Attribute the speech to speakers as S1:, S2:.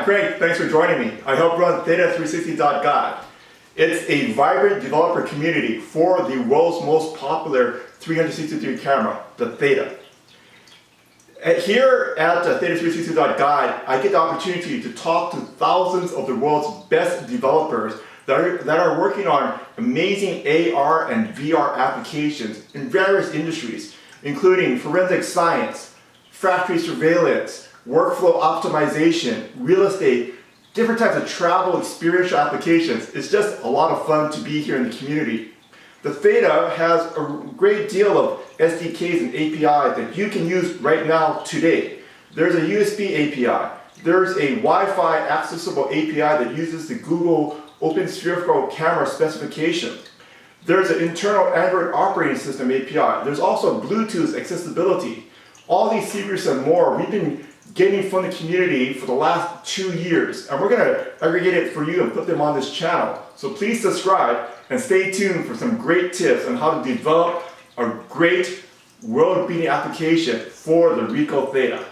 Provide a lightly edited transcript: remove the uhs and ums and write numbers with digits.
S1: Craig, thanks for joining me. I help run theta360.guide. It's a vibrant developer community for the world's most popular 360-degree camera, the Theta. Here at theta360.guide, I get the opportunity to talk to thousands of the world's best developers that are working on amazing AR and VR applications in various industries, including forensic science, factory surveillance, workflow optimization, real estate, different types of travel experiential applications. It's just a lot of fun to be here in the community. The Theta has a great deal of SDKs and APIs that you can use right now today. There's a USB API. There's a Wi-Fi accessible API that uses the Google Open Spherical Camera specification. There's an internal Android operating system API. There's also Bluetooth accessibility. All these secrets and more we've been getting from the community for the last 2 years, and we're going to aggregate it for you and put them on this channel. So please subscribe and stay tuned for some great tips on how to develop a great world-beating application for the RICOH Theta.